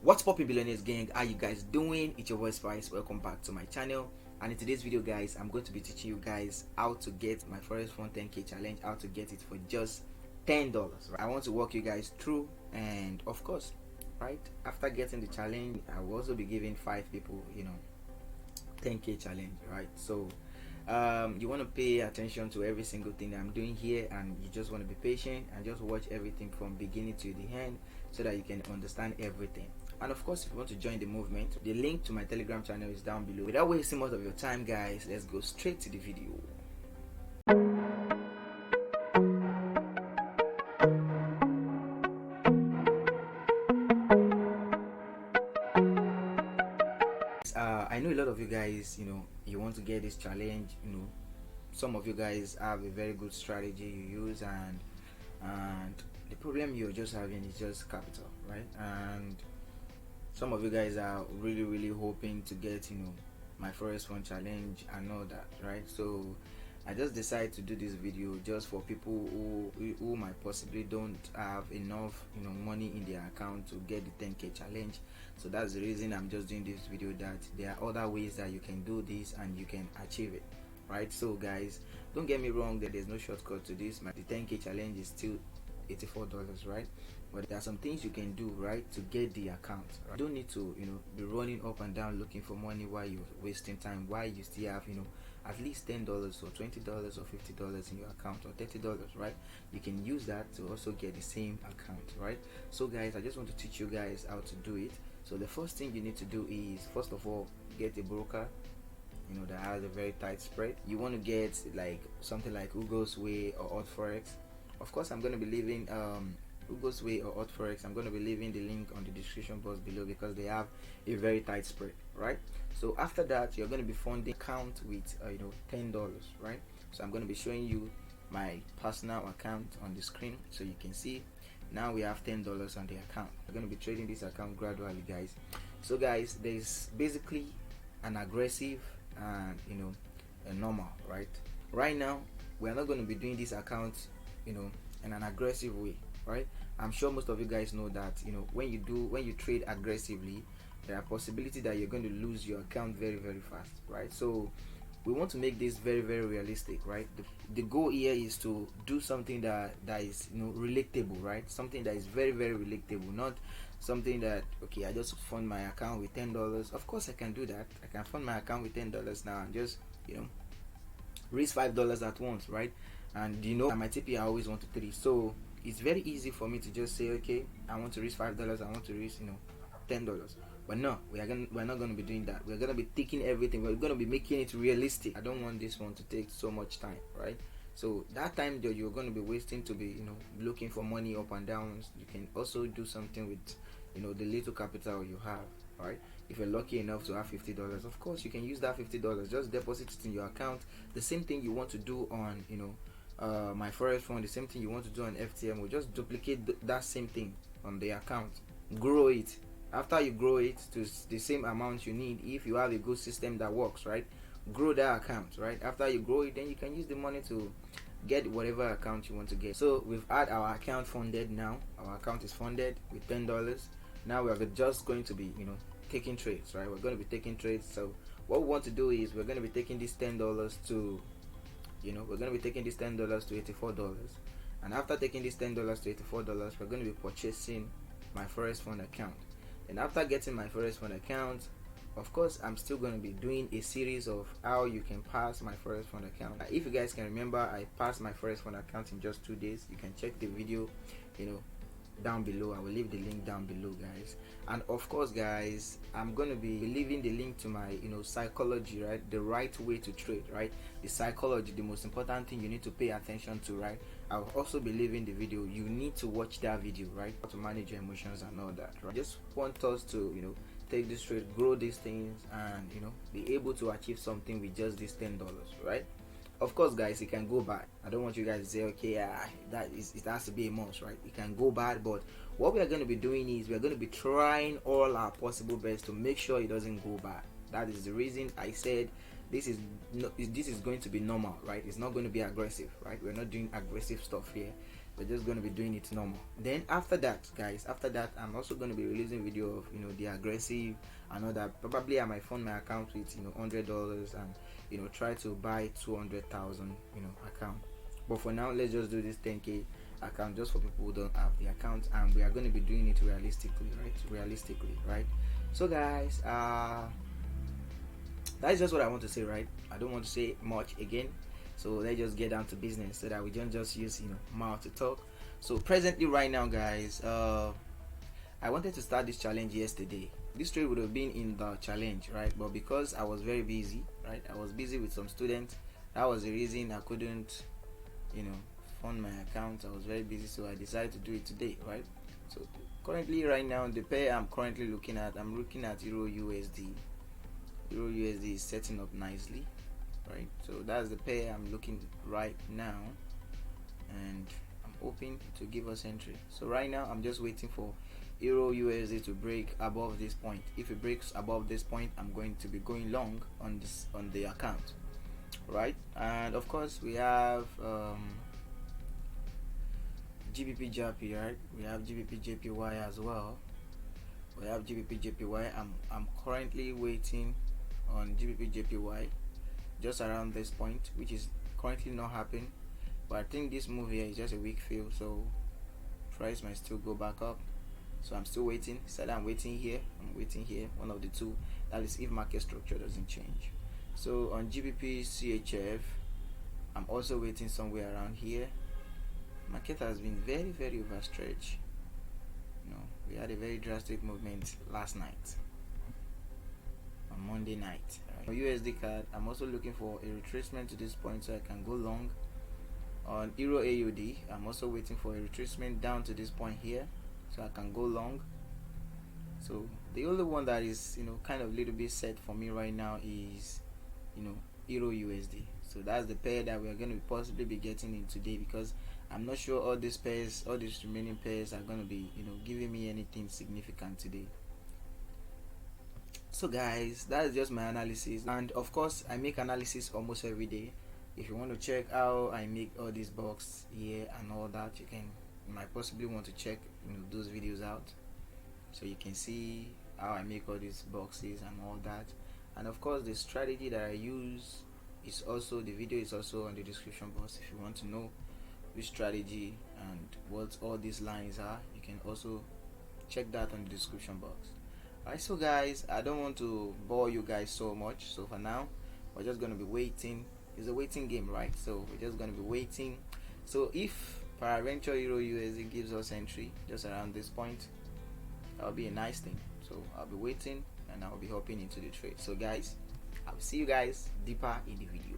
What's poppin', billionaires gang? How you guys doing? It's your voice Spice. Welcome back to my channel. And in today's video, guys, I'm going to be teaching you guys how to get my Forex Fund 10K challenge, how to get it for just $10. Right? I want to walk you guys through, and of course, right after getting the challenge, I will also be giving 5 people, 10K challenge, right? So you want to pay attention to every single thing that I'm doing here, and you just want to be patient and just watch everything from beginning to the end so that you can understand everything. And of course, if you want to join the movement, the link to my Telegram channel is down below. Without wasting much of your time, guys, let's go straight to the video. I know a lot of you guys, you want to get this challenge. Some of you guys have a very good strategy you use, and the problem you're just having is just capital, right? And some of you guys are really hoping to get my Forex Fund challenge and all that, right? So I just decided to do this video just for people who might possibly don't have enough money in their account to get the 10K challenge. So that's the reason I'm just doing this video, that there are other ways that you can do this and you can achieve it, right? So guys, don't get me wrong, that there's no shortcut to this. The 10K challenge is still $84, right? But there are some things you can do, right, to get the account, right? You don't need to be running up and down looking for money while you're wasting time, while you still have at least $10 or $20 or $50 in your account, or $30, right? You can use that to also get the same account, right? So guys, I just want to teach you guys how to do it. So the first thing you need to do is, first of all, get a broker that has a very tight spread. You want to get like something like hugosway or Forex. Of course, I'm going to be leaving hugosway or Forex. I'm going to be leaving the link on the description box below because they have a very tight spread, right? So after that, you're going to be funding account with $10, right? So I'm going to be showing you my personal account on the screen so you can see. Now we have $10 on the account. We're going to be trading this account gradually, guys. So guys, there's basically an aggressive and a normal, right? Right now we're not going to be doing this account in an aggressive way, right? I'm sure most of you guys know that when you trade aggressively, there are possibility that you're going to lose your account very fast, right? So we want to make this very realistic, right? The goal here is to do something that is relatable, right? Something that is very relatable, not something that, okay, I just fund my account with $10. Of course I can do that. I can fund my account with $10 now and just raise $5 at once, right? And my TP are always 1 to 3, so it's very easy for me to just say, okay, I want to raise $5, I want to raise $10. But no, we're not going to be doing that. We're going to be taking everything, we're going to be making it realistic. I don't want this one to take so much time, right? So that time that you're going to be wasting to be looking for money up and down, you can also do something with the little capital you have, right? If you're lucky enough to have $50, of course you can use that $50, just deposit it in your account. The same thing you want to do on my Forex Fund, the same thing you want to do on FTM, will just duplicate that same thing on the account, grow it. After you grow it to the same amount you need, if you have a good system that works, right, grow that account, right? After you grow it, then you can use the money to get whatever account you want to get. So we've had our account funded. Now our account is funded with $10. Now we are just going to be taking trades, right? We're going to be taking trades. So what we want to do is we're going to be taking this $10 to we're going to be taking this $10 to $84, and after taking this $10 to $84, we're going to be purchasing my Forex Fund account. And after getting my Forex Fund account, of course I'm still going to be doing a series of how you can pass my Forex Fund account. If you guys can remember, I passed my Forex Fund account in just 2 days. You can check the video down below. I will leave the link down below, guys. And of course guys, I'm going to be leaving the link to my psychology, right? The right way to trade, right? The psychology, the most important thing you need to pay attention to, right? I'll also be leaving the video. You need to watch that video, right? How to manage your emotions and all that, right? Just want us to take this trade, grow these things, and be able to achieve something with just this $10, right? Of course guys, it can go bad. I don't want you guys to say, okay, it has to be a must, right? It can go bad, but what we are going to be doing is we're going to be trying all our possible best to make sure it doesn't go bad. That is the reason I said this is going to be normal, right? It's not going to be aggressive, right? We're not doing aggressive stuff here. we're just going to be doing it normal. Then after that, guys, after that, I'm also going to be releasing video of, you know, the aggressive and all that. Probably I might fund my account with, you know, $100 and, you know, try to buy 200,000, you know, account. But for now, let's just do this 10k account just for people who don't have the account, and we are going to be doing it realistically, right? So guys, that's just what I want to say, right? I don't want to say much again, so let's just get down to business so that we don't just use, you know, mouth to talk. So presently right now, guys, I wanted to start this challenge yesterday. This trade would have been in the challenge, right? But because I was very busy, right, I was busy with some students. That was the reason I couldn't, you know, fund my account. I was very busy, so I decided to do it today, right? So currently right now, the pair I'm currently looking at, I'm looking at Euro USD. Euro USD is setting up nicely, right? So that's the pair I'm looking right now, and I'm hoping to give us entry. So right now I'm just waiting for Euro USD to break above this point. If it breaks above this point, I'm going to be going long on this, on the account, right? And of course we have GBP JPY, right? We have GBP JPY as well. We have GBP JPY. I'm currently waiting on GBP JPY just around this point, which is currently not happening, but I think this move here is just a weak fill, so price might still go back up. So I'm still waiting. Instead I'm waiting here, I'm waiting here, one of the two. That is if market structure doesn't change. So on GBP CHF, I'm also waiting somewhere around here. Market has been very overstretched. You know, we had a very drastic movement last night, on Monday night, right? On USD card, I'm also looking for a retracement to this point so I can go long. On Euro AUD, I'm also waiting for a retracement down to this point here so I can go long. So the only one that is, you know, kind of a little bit set for me right now is, you know, Euro USD. So that's the pair that we are going to possibly be getting in today, because I'm not sure all these pairs, all these remaining pairs are going to be, you know, giving me anything significant today. So guys, that is just my analysis, and of course I make analysis almost every day. If you want to check how I make all these boxes here and all that, you might possibly want to check, you know, those videos out, so you can see how I make all these boxes and all that. And of course the strategy that I use is also, the video is also on the description box. If you want to know which strategy and what all these lines are, you can also check that on the description box. Alright, so guys, I don't want to bore you guys so much, so for now we're just going to be waiting. It's a waiting game, right? So we're just going to be waiting. So if peradventure Euro USD gives us entry just around this point, that'll be a nice thing. So I'll be waiting and I'll be hopping into the trade. So guys, I'll see you guys deeper in the video.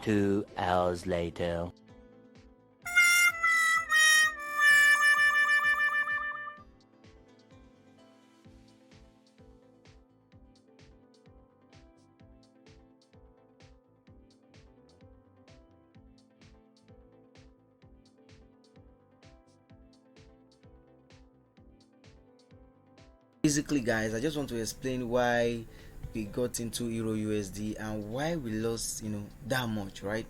2 hours later. Basically guys, I just want to explain why we got into Euro USD and why we lost, you know, that much, right?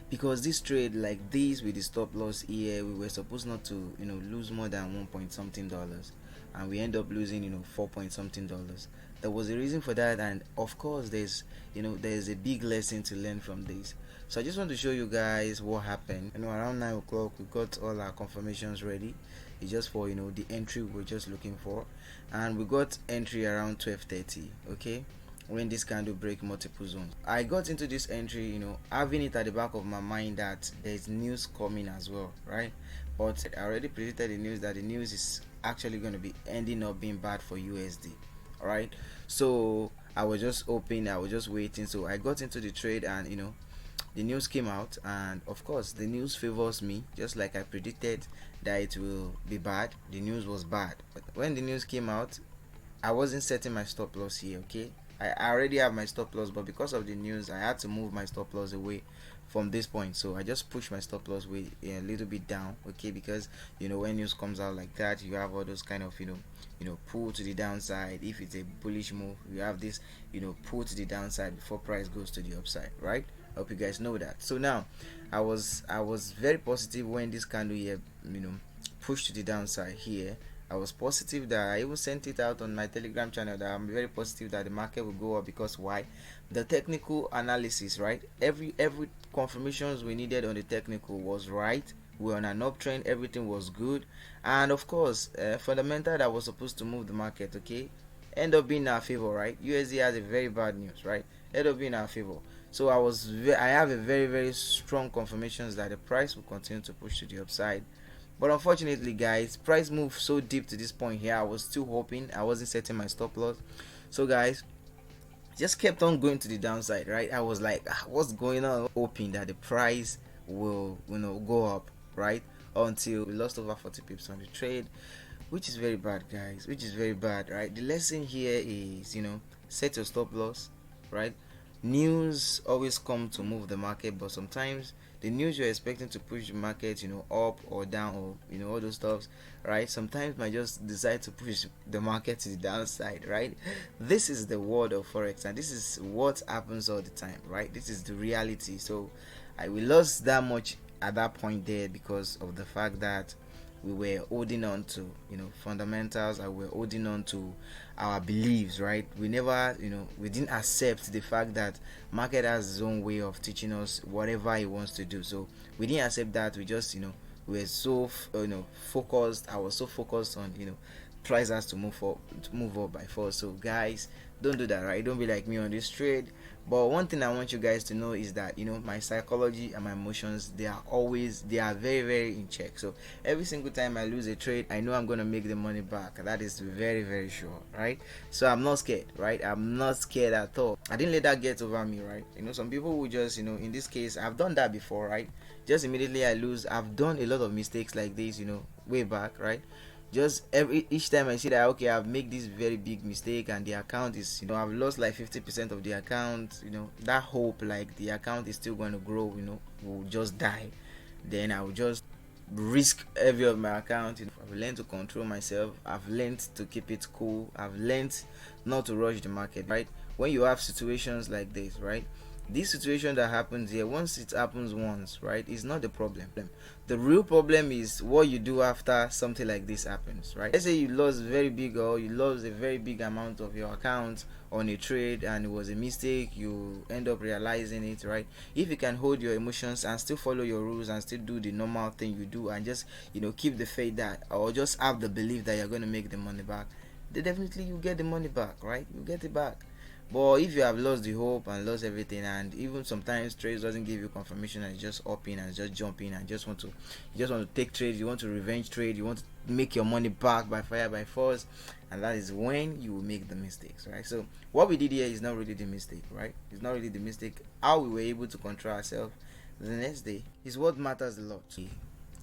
Because this trade like this with the stop loss here, we were supposed not to, you know, lose more than 1 point something dollars, and we end up losing, you know, 4 point something dollars. There was a reason for that, and of course there's, you know, there's a big lesson to learn from this. So I just want to show you guys what happened. You know, around 9 o'clock we got all our confirmations ready. It's just for, you know, the entry we're just looking for, and we got entry around 12:30, okay, when this candle break multiple zones. I got into this entry, you know, having it at the back of my mind that there's news coming as well, right? But I already predicted the news, that the news is actually going to be ending up being bad for USD. All right, so I was just hoping, I was just waiting. So I got into the trade, and you know, the news came out, and of course the news favors me, just like I predicted that it will be bad. The news was bad, but when the news came out, I wasn't setting my stop loss here, okay. I already have my stop loss, but because of the news I had to move my stop loss away from this point. So I just push my stop loss way a little bit down, okay, because when news comes out like that, you have all those kind of pull to the downside. If it's a bullish move, you have this pull to the downside before price goes to the upside, right? I hope you guys know that. So now I was very positive when this candle here pushed to the downside here. I was positive that I even sent it out on my Telegram channel that I'm very positive that the market will go up, because why? The technical analysis, right? Every confirmations we needed on the technical was right. We're on an uptrend, everything was good, and of course fundamental that was supposed to move the market, okay, end up being in our favor, right? USD has a very bad news, right? End up being in our favor. So I have a very strong confirmations that the price will continue to push to the upside. But unfortunately, guys, price moved so deep to this point here. I was still hoping, I wasn't setting my stop loss. So guys, just kept on going to the downside, right? I was like, what's going on? Hoping that the price will go up, right? Until we lost over 40 pips on the trade, which is very bad, guys, which is very bad, right? The lesson here is set your stop loss, right? News always come to move the market, but sometimes the news you're expecting to push the market up or down, or all those stuffs, right, sometimes might just decide to push the market to the downside, right? This is the world of forex, and this is what happens all the time, right? This is the reality. So we lost that much at that point there because of the fact that we were holding on to fundamentals, and we're holding on to our beliefs, right? We never we didn't accept the fact that market has its own way of teaching us whatever it wants to do. So we didn't accept that. We just we were so focused. I was so focused on price has to move up by force. So guys, don't do that, right? Don't be like me on this trade. But one thing I want you guys to know is that my psychology and my emotions, they are very in check. So every single time I lose a trade, I know I'm gonna make the money back. That is very sure, right? So I'm not scared, right? I'm not scared at all. I didn't let that get over me, right? Some people will just in this case, I've done that before, right? Just immediately I lose. I've done a lot of mistakes like this way back, right? Just each time I see that, okay, I've made this very big mistake and the account is I've lost like 50% of the account, that hope like the account is still going to grow will just die. Then I will just risk every of my account. I've learned to control myself. I've learned to keep it cool. I've learned not to rush the market, right? When you have situations like this, right, this situation that happens here, once it happens once, right, is not the problem. The real problem is what you do after something like this happens, right? Let's say you lost very big, or you lost a very big amount of your account on a trade and it was a mistake. You end up realizing it, right? If you can hold your emotions and still follow your rules and still do the normal thing you do, and just keep the faith that, or just have the belief that you're going to make the money back, then definitely you get the money back, right? You get it back. But if you have lost the hope and lost everything, and even sometimes trades doesn't give you confirmation and just up in and just jump in and just want to take trades, you want to revenge trade, you want to make your money back by fire by force, and that is when you will make the mistakes, right? So what we did here is not really the mistake, right? It's not really the mistake. How we were able to control ourselves the next day is what matters a lot.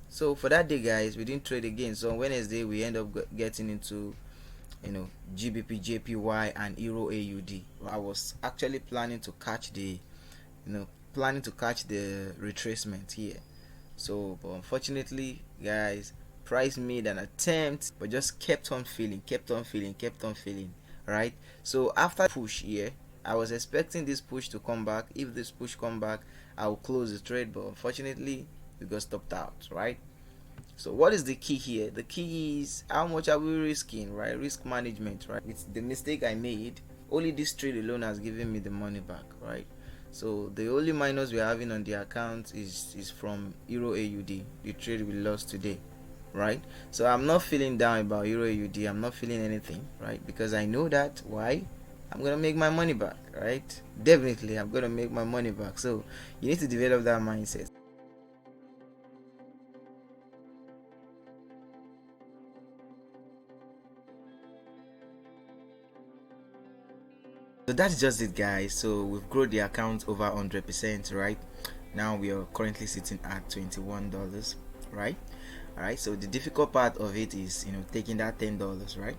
So for that day, guys, we didn't trade again. So on Wednesday we end up getting into GBP, JPY, and Euro AUD. I was actually planning to catch the retracement here. So but unfortunately, guys, price made an attempt but just kept on feeling, right? So after push here, I was expecting this push to come back. If this push come back, I will close the trade, but unfortunately we got stopped out, right? So what is the key here? The key is how much are we risking, right? Risk management, right? It's the mistake I made. Only this trade alone has given me the money back, right? So the only minus we're having on the account is from Euro AUD, the trade we lost today, right? So I'm not feeling down about Euro AUD. I'm not feeling anything, right? Because I know that why? I'm gonna make my money back, right? Definitely I'm gonna make my money back. So you need to develop that mindset. So that's just it, guys. So we've grown the account over 100%, right? Now we are currently sitting at $21, right? All right, so the difficult part of it is taking that $10, right,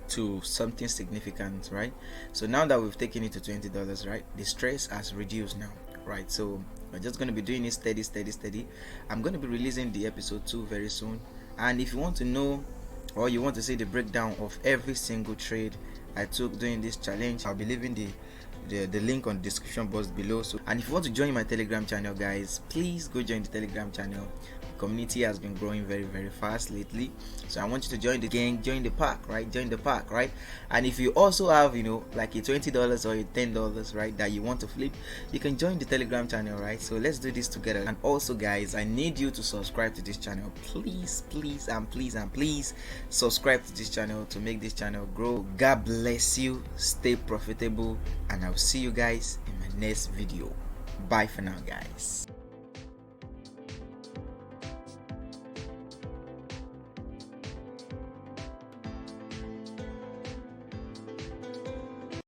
to something significant, right? So now that we've taken it to $20, right, the stress has reduced now, right? So we're just going to be doing it steady. I'm going to be releasing the episode 2 very soon, and if you want to know or you want to see the breakdown of every single trade I took during this challenge, I'll be leaving the link on the description box below. So, and if you want to join my Telegram channel, guys, please go join the Telegram channel. The community has been growing very fast lately, so I want you to join the gang, join the pack, right? Join the pack, right? And if you also have, like a $20 or a $10, right, that you want to flip, you can join the Telegram channel, right? So let's do this together. And also, guys, I need you to subscribe to this channel. Please subscribe to this channel to make this channel grow. God bless you, stay profitable, and I'll see you guys in my next video. Bye for now, guys.